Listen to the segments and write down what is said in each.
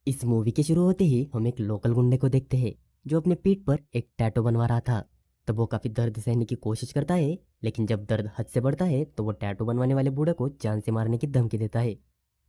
इस मूवी के शुरू होते ही हम एक लोकल गुंडे को देखते हैं जो अपने पीठ पर एक टैटू बनवा रहा था। तब वो काफी दर्द सहने की कोशिश करता है, लेकिन जब दर्द हद से बढ़ता है तो वो टैटू बनवाने वाले बूढ़े को जान से मारने की धमकी देता है।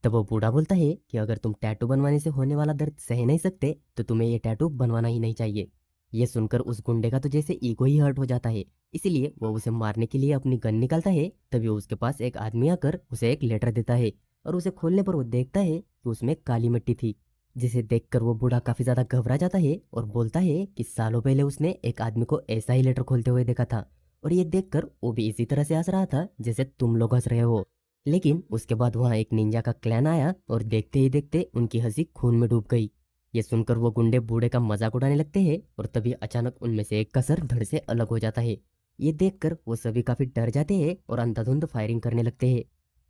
तब वो बूढ़ा बोलता है कि अगर तुम टैटू बनवाने से होने वाला दर्द सह नहीं सकते तो तुम्हें ये टैटू बनवाना ही नहीं चाहिए। ये सुनकर उस गुंडे का तो जैसे ईगो ही हर्ट हो जाता है, इसीलिए वो उसे मारने के लिए अपनी गन निकालता है। तभी उसके पास एक आदमी आकर उसे एक लेटर देता है और उसे खोलने पर वो देखता है कि उसमें काली मिट्टी थी, जिसे देखकर वो बूढ़ा काफी ज्यादा घबरा जाता है और बोलता है कि सालों पहले उसने एक आदमी को ऐसा ही लेटर खोलते हुए देखा था और ये देखकर वो भी इसी तरह से हंस रहा था जैसे तुम लोग हंस रहे हो। लेकिन उसके बाद वहां एक निंजा का क्लैन आया और देखते ही देखते उनकी हंसी खून में डूब गई। ये सुनकर वो गुंडे बूढ़े का मजाक उड़ाने लगते हैं और तभी अचानक उनमें से एक का सर धड़ से अलग हो जाता है। ये देखकर वो सभी काफी डर जाते हैं और अंधाधुंध फायरिंग करने लगते हैं।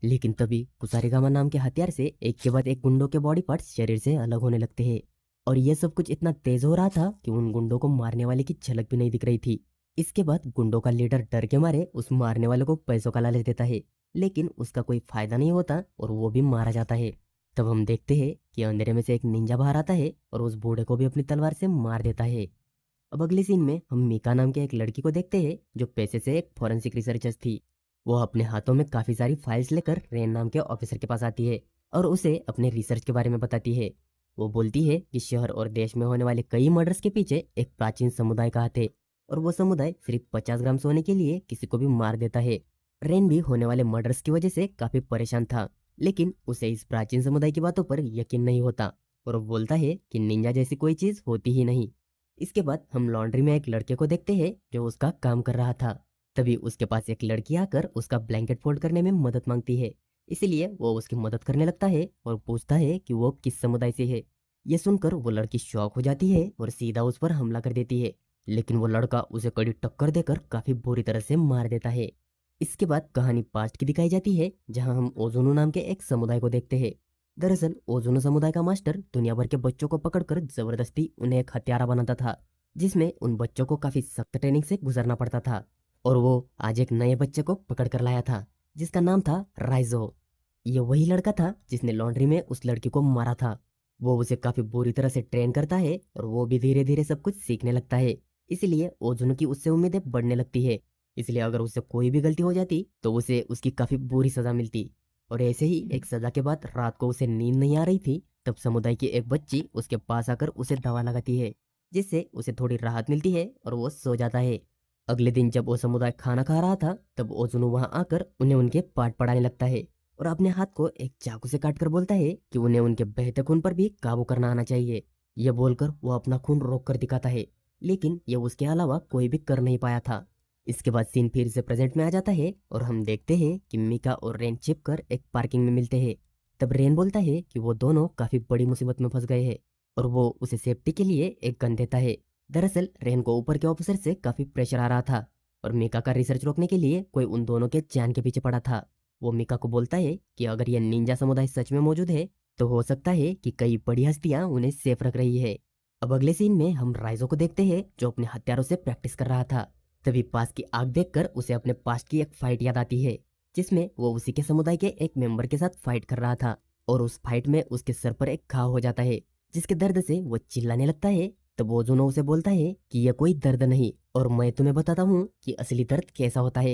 लेकिन तभी कुसारीगामा नाम के हथियार से एक के बाद एक गुंडों के बॉडी पार्ट्स शरीर से अलग होने लगते हैं। और ये सब कुछ इतना तेज हो रहा था कि उन गुंडों को मारने वाले की झलक भी नहीं दिख रही थी। इसके बाद गुंडों का लीडर डर के मारे उस मारने वाले को पैसों का लालच देता है, लेकिन उसका कोई फायदा नहीं होता और वो भी मारा जाता है। तब हम देखते हैं कि अंधेरे में से एक निंजा बाहर आता है और उस बूढ़े को भी अपनी तलवार से मार देता है। अब अगले सीन में हम मीका नाम के एक लड़की को देखते हैं जो पेशे से एक फॉरेंसिक रिसर्चर थी। वो अपने हाथों में काफी सारी फाइल्स लेकर रेन नाम के ऑफिसर के पास आती है और उसे अपने रिसर्च के बारे में बताती है। वो बोलती है कि शहर और देश में होने वाले कई मर्डर्स के पीछे एक प्राचीन समुदाय का हाथ है और वो समुदाय सिर्फ 50 ग्राम सोने के लिए किसी को भी मार देता है। रेन भी होने वाले मर्डर्स की वजह से काफी परेशान था, लेकिन उसे इस प्राचीन समुदाय की बातों पर यकीन नहीं होता और वो बोलता है कि निंजा जैसी कोई चीज होती ही नहीं। इसके बाद हम लॉन्ड्री में एक लड़के को देखते हैं जो उसका काम कर रहा था। तभी उसके पास एक लड़की आकर उसका ब्लैंकेट फोल्ड करने में मदद मांगती है, इसीलिए वो उसकी मदद करने लगता है और पूछता है कि वो किस समुदाय से है। ये सुनकर वो लड़की शॉक हो जाती है और सीधा उस पर हमला कर देती है, लेकिन वो लड़का उसे कड़ी टक्कर देकर काफी बुरी तरह से मार देता है। इसके बाद कहानी पास्ट की दिखाई जाती है जहां हम ओजोनो नाम के एक समुदाय को देखते हैं। दरअसल ओजोनो समुदाय का मास्टर दुनिया भर के बच्चों को पकड़कर जबरदस्ती उन्हें एक हत्यारा बनाता था, जिसमें उन बच्चों को काफी सख्त ट्रेनिंग से गुजरना पड़ता था। और वो आज एक नए बच्चे को पकड़ कर लाया था जिसका नाम था राइजो। ये वही लड़का था जिसने लॉन्ड्री में उस लड़की को मारा था। वो उसे काफी बुरी तरह से ट्रेन करता है और वो भी धीरे धीरे सब कुछ सीखने लगता है, इसलिए ओजुन की उससे उम्मीदें बढ़ने लगती है। इसलिए अगर उससे कोई भी गलती हो जाती तो उसे उसकी काफी बुरी सजा मिलती। और ऐसे ही एक सजा के बाद रात को उसे नींद नहीं आ रही थी, तब समुदाय की एक बच्ची उसके पास आकर उसे दवा लगाती है, जिससे उसे थोड़ी राहत मिलती है और वो सो जाता है। अगले दिन जब वो समुदाय खाना खा रहा था तब ओजुनु वहां आकर उन्हें उनके पाठ पढ़ाने लगता है और अपने हाथ को एक चाकू से काटकर बोलता है कि उन्हें उनके बहते खून पर भी काबू करना आना चाहिए। यह बोलकर वो अपना खून रोक कर दिखाता है, लेकिन ये उसके अलावा कोई भी कर नहीं पाया था। इसके बाद सीन फिर से प्रेजेंट में आ जाता है और हम देखते हैं कि मिका और रेन छिपकर एक पार्किंग में मिलते हैं। तब रेन बोलता है कि वो दोनों काफी बड़ी मुसीबत में फंस गए हैं और वो उसे सेफ्टी के लिए एक गन देता है। दरअसल रेन को ऊपर के ऑफिसर से काफी प्रेशर आ रहा था और मिका का रिसर्च रोकने के लिए कोई उन दोनों के जान के पीछे पड़ा था। वो मिका को बोलता है कि अगर यह निंजा समुदाय सच में मौजूद है तो हो सकता है कि कई बड़ी हस्तियां उन्हें सेफ रख रही है। अब अगले सीन में हम राइजो को देखते हैं जो अपने हथियारों से प्रैक्टिस कर रहा था। तभी पास की आग देखकर उसे अपने पास्ट की एक फाइट याद आती है, जिसमें वो उसी के समुदाय के एक मेंबर के साथ फाइट कर रहा था और उस फाइट में उसके सर पर एक घाव हो जाता है, जिसके दर्द से वो चिल्लाने लगता है। तब ओजुनो उसे बोलता है कि यह कोई दर्द नहीं और मैं तुम्हें बताता हूँ कि असली दर्द कैसा होता है।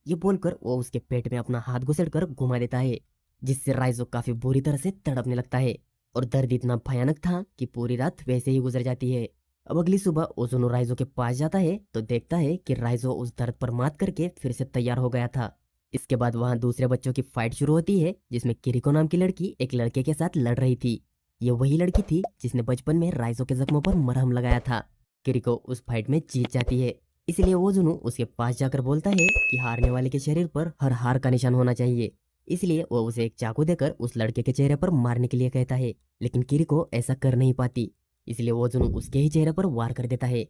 ये बोलकर वो उसके पेट में अपना हाथ घुसेड़कर घुमा देता है, जिससे राइजो काफी बुरी तरह से तड़पने लगता है और दर्द इतना भयानक था कि पूरी रात वैसे ही गुजर जाती है। अब अगली सुबह ओजुनो राइजो के पास जाता है तो देखता है कि राइजो उस दर्द पर मात करके फिर से तैयार हो गया था। इसके बाद वहां दूसरे बच्चों की फाइट शुरू होती है जिसमें किरिको नाम की लड़की एक लड़के के साथ लड़ रही थी। ये वही लड़की थी जिसने बचपन में राइजो के जख्मों पर मरहम लगाया था। किरिको उस फाइट में जीत जाती है, इसलिए ओजुनो उसके पास जाकर बोलता है कि हारने वाले के शरीर पर हर हार का निशान होना चाहिए। इसलिए वो उसे एक चाकू देकर उस लड़के के चेहरे पर मारने के लिए कहता है, लेकिन किरिको ऐसा कर नहीं पाती, इसलिए ओजुनो उसके ही चेहरे पर वार कर देता है।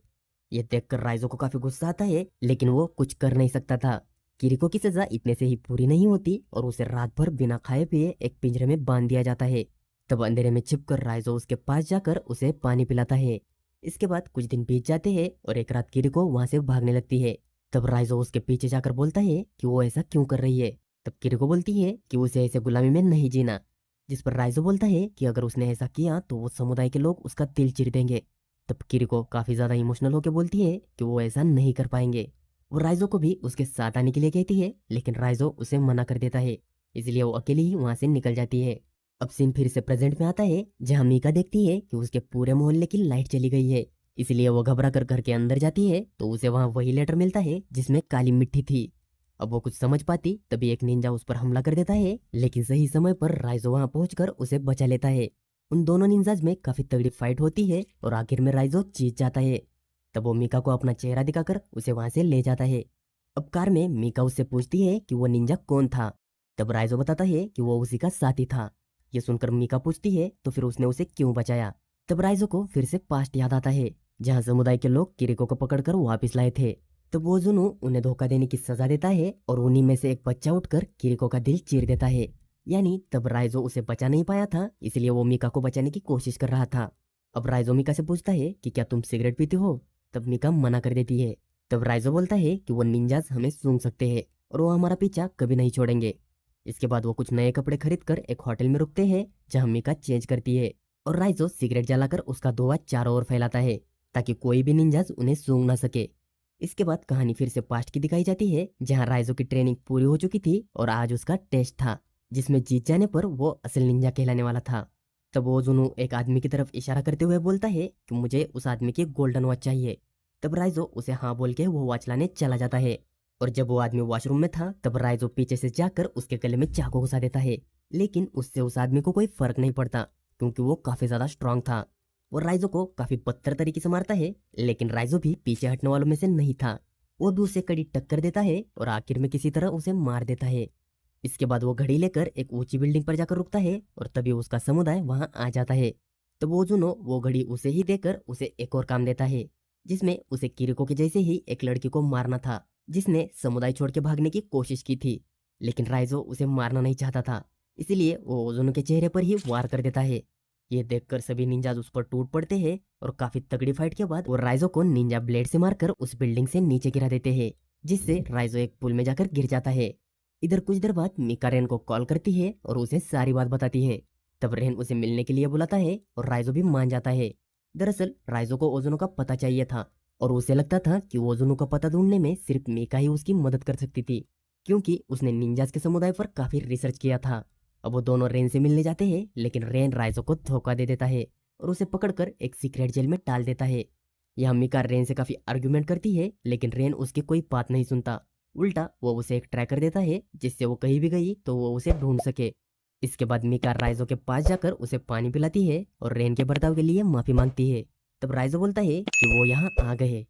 यह देखकर राइजो को काफी गुस्सा आता है, लेकिन वो कुछ कर नहीं सकता था। किरिको की सजा इतने से ही पूरी नहीं होती और उसे रात भर बिना खाए पिए एक पिंजरे में बांध दिया जाता है। तब अंधेरे में छिपकर राइजो उसके पास जाकर उसे पानी पिलाता है। इसके बाद कुछ दिन बीत जाते हैं और एक रात किरिको वहां से भागने लगती है। तब राइजो उसके पीछे जाकर बोलता है कि वो ऐसा क्यों कर रही है। तब किरिको बोलती है कि उसे ऐसे गुलामी में नहीं जीना। जिस पर राइजो बोलता है कि अगर उसने ऐसा किया तो वो समुदाय के लोग उसका दिल चीर देंगे। तब किरिको काफी ज्यादा इमोशनल होकर बोलती है कि वो ऐसा नहीं कर पाएंगे। वो राइजो को भी उसके साथ आने के लिए कहती है, लेकिन राइजो उसे मना कर देता है। इसलिए वो अकेली ही वहां से निकल जाती है। अब सीन फिर से प्रेजेंट में आता है, जहाँ मीका देखती है कि उसके पूरे मोहल्ले की लाइट चली गई है। इसलिए वो घबरा कर घर के अंदर जाती है तो उसे वहां वही लेटर मिलता है जिसमें काली मिट्टी थी। अब वो कुछ समझ पाती तभी एक निंजा उस पर हमला कर देता है, लेकिन सही समय पर राइजो वहां पहुंचकर उसे बचा लेता है। उन दोनों निंजाज में काफी तगड़ी फाइट होती है और आखिर में राइजो जीत जाता है। तब वो मीका को अपना चेहरा दिखाकर उसे वहां से ले जाता है। अब कार में मीका उससे पूछती है कि वो निंजा कौन था। तब राइजो बताता है कि वो उसी का साथी था। ये सुनकर मीका पूछती है तो फिर उसने उसे क्यों बचाया। तब राइजो को फिर से पास्ट याद आता है, जहाँ समुदाय के लोग किरिको को पकड़कर वापस लाए थे। तब वो जुनू उन्हें धोखा देने की सजा देता है और उन्हीं में से एक बच्चा उठकर किरिको का दिल चीर देता है। यानी तब राइजो उसे बचा नहीं पाया था, इसलिए वो मीका को बचाने की कोशिश कर रहा था। अब राइजो मीका से पूछता है कि क्या तुम सिगरेट पीते हो। तब मीका मना कर देती है। तब राइजो बोलता है कि वो निंजास हमें सूंघ सकते हैं और वो हमारा पीछा कभी नहीं छोड़ेंगे। इसके बाद वो कुछ नए कपड़े खरीद कर एक होटल में रुकते हैं, जहाँ मीका चेंज करती है और राइजो सिगरेट जलाकर उसका धुआं चारों ओर फैलाता है ताकि कोई भी निंजास उन्हें सूंघ ना सके। इसके बाद कहानी फिर से पास्ट की दिखाई जाती है, जहाँ राइजो की ट्रेनिंग पूरी हो चुकी थी और आज उसका टेस्ट था, जिसमें जीत जाने पर वो असल निंजा कहलाने वाला था। तब वो जुनू एक आदमी की तरफ इशारा करते हुए बोलता है कि मुझे उस आदमी की गोल्डन वॉच चाहिए। तब राइजो उसे हाँ बोल के वो वॉच लाने चला जाता है। और जब वो आदमी वॉशरूम में था तब राइजो पीछे से जाकर उसके गले में चाकू घुसा देता है, लेकिन उससे उस आदमी को कोई फर्क नहीं पड़ता क्योंकि वो काफी ज्यादा स्ट्रांग था। वो राइजो को काफी बदतर तरीके से मारता है, लेकिन राइजो भी पीछे हटने वालों में से नहीं था। वो भी उसे कड़ी टक्कर देता है और आखिर में किसी तरह उसे मार देता है। इसके बाद वो घड़ी लेकर एक ऊंची बिल्डिंग पर जाकर रुकता है और तभी उसका समुदाय वहां आ जाता है। तो वो जुनो वो घड़ी उसे ही देकर उसे एक और काम देता है, जिसमें उसे किरिको के जैसे ही एक लड़की को मारना था, जिसने समुदाय छोड़ के भागने की कोशिश की थी। लेकिन राइजो उसे मारना नहीं चाहता था, इसलिए वो ओजुनो के चेहरे पर ही वार कर देता है। ये देखकर सभी निंजाज उस पर टूट पड़ते हैं और काफी तगड़ी फाइट के बाद वो राइजो को निंजा ब्लेड से मारकर उस बिल्डिंग से नीचे गिरा देते हैं, जिससे राइजो एक पुल में जाकर गिर जाता है। इधर कुछ देर बाद मिका रेन को कॉल करती है और उसे सारी बात बताती है। तब रेन उसे मिलने के लिए बुलाता है और राइजो भी मान जाता है। दरअसल राइजो को ओजुनो का पता चाहिए था और उसे लगता था कि ओजुनो का पता ढूंढने में सिर्फ मिका ही उसकी मदद कर सकती थी, क्योंकि उसने निंजास के समुदाय पर काफी रिसर्च किया था। अब वो दोनों रेन से मिलने जाते हैं, लेकिन रेन राइजो को धोखा दे देता है और उसे पकड़कर एक सीक्रेट जेल में डाल देता है। यहाँ मिका रेन से काफी आर्ग्यूमेंट करती है, लेकिन रेन उसकी कोई बात नहीं सुनता। उल्टा वो उसे एक ट्रैकर देता है, जिससे वो कहीं भी गई तो वो उसे ढूंढ सके। इसके बाद मिका राइजो के पास जाकर उसे पानी पिलाती है और रेन के बर्ताव के लिए माफी मांगती है। तब राइजो बोलता है कि वो यहाँ आ गए।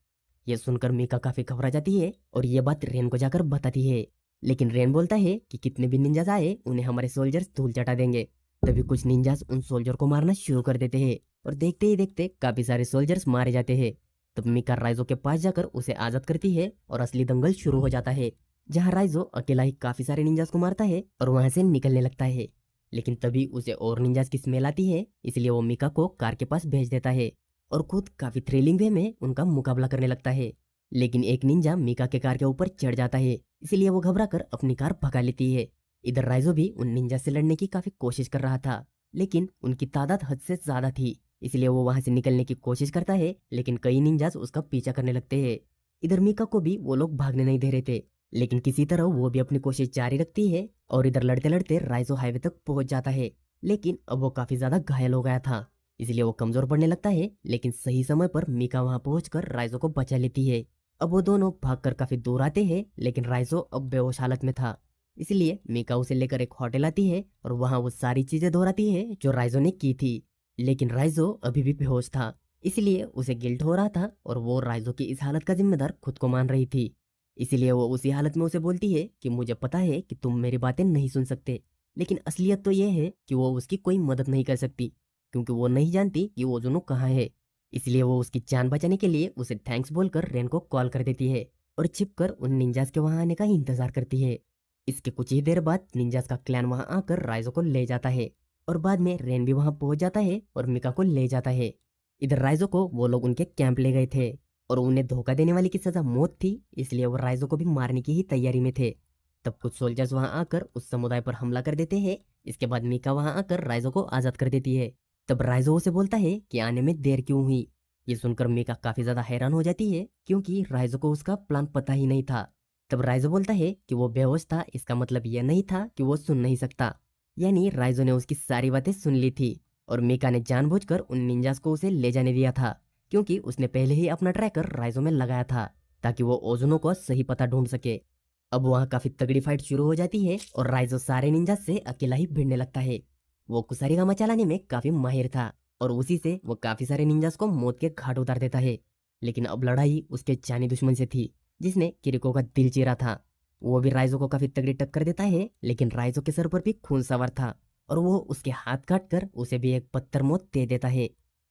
ये सुनकर मिका काफी घबरा जाती है और ये बात रेन को जाकर बताती है, लेकिन रेन बोलता है कि कितने भी निंजास आए उन्हें हमारे सोल्जर्स धूल चटा देंगे। तभी कुछ निंजास उन सोल्जर को मारना शुरू कर देते हैं और देखते ही देखते काफी सारे सोल्जर्स मारे जाते हैं। तब मिका राइजो के पास जाकर उसे आजाद करती है और असली दंगल शुरू हो जाता है, जहाँ राइजो अकेला ही काफी सारे निंजास को मारता है और वहां से निकलने लगता है। लेकिन तभी उसे और निंजास की स्मेल आती है, इसलिए वो मिका को कार के पास भेज देता है और खुद काफी थ्रिलिंग वे में उनका मुकाबला करने लगता है। लेकिन एक निंजा मिका के कार के ऊपर चढ़ जाता है, इसलिए वो घबरा कर अपनी कार भगा लेती है। इधर राइजो भी उन निंजा से लड़ने की काफी कोशिश कर रहा था, लेकिन उनकी तादाद हद से ज्यादा थी, इसलिए वो वहां से निकलने की कोशिश करता है, लेकिन कई निंजास उसका पीछा करने लगते हैं। इधर मिका को भी वो लोग भागने नहीं दे रहे थे, लेकिन किसी तरह वो भी अपनी कोशिश जारी रखती है और इधर लड़ते लड़ते राइजो हाईवे तक पहुंच जाता है। लेकिन अब वो काफी ज्यादा घायल हो गया था, इसलिए वो कमजोर पड़ने लगता है, लेकिन सही समय पर मिका वहां पहुंचकर राइजो को बचा लेती है। अब वो दोनों भागकर काफी दूर आते हैं, लेकिन राइजो अब बेहोश हालत में था, इसलिए मिका उसे लेकर एक होटल आती है और वहां वो सारी चीजें दोहराती है जो राइजो ने की थी। लेकिन राइजो अभी भी बेहोश था, इसलिए उसे गिल्ट हो रहा था और वो राइजो की इस हालत का जिम्मेदार खुद को मान रही थी। इसीलिए वो उसी हालत में उसे बोलती है कि मुझे पता है कि तुम मेरी बातें नहीं सुन सकते, लेकिन असलियत तो यह है कि वो उसकी कोई मदद नहीं कर सकती, क्योंकि वो नहीं जानती कि वो जुनू कहाँ है। इसलिए वो उसकी जान बचाने के लिए उसे थैंक्स बोलकर रेन को कॉल कर देती है और छिपकर उन निंजास के वहां आने का इंतजार करती है। इसके कुछ ही देर बाद निंजास का क्लैन वहां आकर राइजो को ले जाता है और बाद में रेन भी वहां पहुंच जाता है और मिका को ले जाता है। इधर राइजो को वो लोग उनके कैंप ले गए थे और उन्हें धोखा देने वाले की सजा मौत थी, इसलिए वो राइजो को भी मारने की ही तैयारी में थे। तब कुछ सोल्जर्स वहां आकर उस समुदाय पर हमला कर देते हैं, इसके बाद मीका वहां आकर राइजो को आजाद कर देती है। तब राइजो उसे बोलता है कि आने में देर क्यों हुई। ये सुनकर मीका काफी ज्यादा हैरान हो जाती है क्योंकि राइजो को उसका प्लान पता ही नहीं था। तब राइजो बोलता है कि वो बेहोश था, इसका मतलब यह नहीं था कि वो सुन नहीं सकता। यानी राइजो ने उसकी सारी बातें सुन ली थी और मीका ने जानबूझकर उन निंजास को उसे ले जाने दिया था क्योंकि उसने पहले ही अपना ट्रैकर राइजो में लगाया था ताकि वो ओजुनो को सही पता ढूंढ सके। अब वहाँ काफी तगड़ी फाइट शुरू हो जाती है और राइजो सारे निंजा से अकेला ही भिड़ने लगता है। वो कुसारीगामा चलाने में काफी माहिर था और उसी से वो काफी सारे निंजास को मौत के घाट उतार देता है। लेकिन अब लड़ाई उसके जानी दुश्मन से थी जिसने किरिको का दिल चीरा था। वो भी राइजो को काफी तगड़ी टक्कर देता है, लेकिन राइजो के सर पर भी खून सवार था और वो उसके हाथ काट कर उसे भी एक पत्थर मौत दे देता है।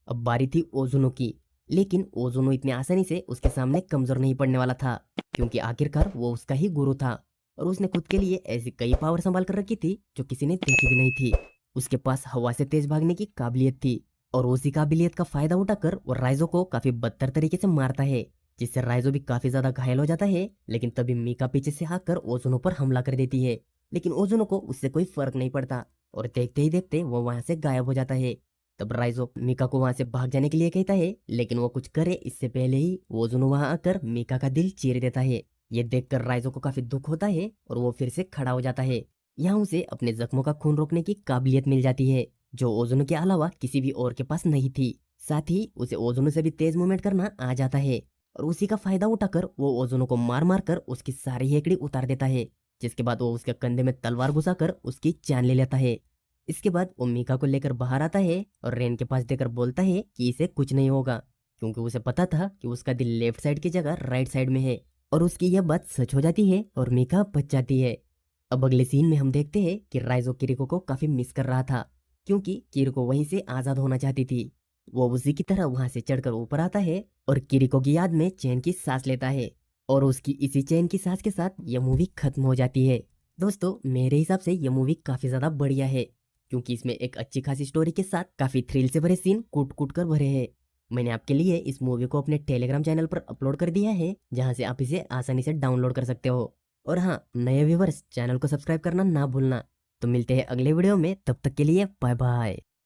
अब बारी थी ओजुनो की, लेकिन ओजुनो इतनी आसानी से उसके सामने कमजोर नहीं पड़ने वाला था क्योंकि आखिरकार वो उसका ही गुरु था और उसने खुद के लिए ऐसी कई पावर संभाल कर रखी थी जो किसी ने देखी भी नहीं थी। उसके पास हवा से तेज भागने की काबिलियत थी और उसी काबिलियत का फायदा उठाकर वो राइजो को काफी बदतर तरीके से मारता है, जिससे राइजो भी काफी ज्यादा घायल हो जाता है। लेकिन तभी मीका पीछे से आकर ओजुनो पर हमला कर देती है, लेकिन ओजुनो को उससे कोई फर्क नहीं पड़ता और देखते ही देखते वो वहां से गायब हो जाता है। तब राइजो मीका को वहां से भाग जाने के लिए कहता है, लेकिन वो कुछ करे इससे पहले ही ओजुनो वहां आकर मीका का दिल चीर देता है। ये देखकर राइजो को काफी दुख होता है और वो फिर से खड़ा हो जाता है। यहाँ उसे अपने जख्मों का खून रोकने की काबिलियत मिल जाती है जो ओजुनो के अलावा किसी भी और के पास नहीं थी। साथ ही उसे ओजुनो से भी तेज मूवमेंट करना आ जाता है और उसी का फायदा उठाकर वो ओजुनो को मार मार कर उसकी सारी हेकड़ी उतार देता है, जिसके बाद वो उसके कंधे में तलवार घुसाकर उसकी जान ले लेता है। इसके बाद वो मीका को लेकर बाहर आता है और रेन के पास देकर बोलता है कि इसे कुछ नहीं होगा क्योंकि उसे पता था कि उसका दिल लेफ्ट साइड की जगह राइट साइड में है और उसकी यह बात सच हो जाती है और मीका बच जाती है। अब अगले सीन में हम देखते हैं कि राइजो किरिको को काफी मिस कर रहा था क्योंकि किरिको वहीं से आजाद होना चाहती थी। वो उसी की तरह वहां से चढ़कर ऊपर आता है और किरिको की याद में चैन की सांस लेता है और उसकी इसी चैन की सांस के साथ यह मूवी खत्म हो जाती है। दोस्तों मेरे हिसाब से यह मूवी काफी ज्यादा बढ़िया है क्योंकि इसमें एक अच्छी खासी स्टोरी के साथ काफी थ्रिल से भरे सीन कूट कूट कर भरे हैं। मैंने आपके लिए इस मूवी को अपने टेलीग्राम चैनल पर अपलोड कर दिया है जहां से आप इसे आसानी से डाउनलोड कर सकते हो। और हाँ, नए व्यूवर्स चैनल को सब्सक्राइब करना ना भूलना। तो मिलते हैं अगले वीडियो में, तब तक के लिए बाय बाय।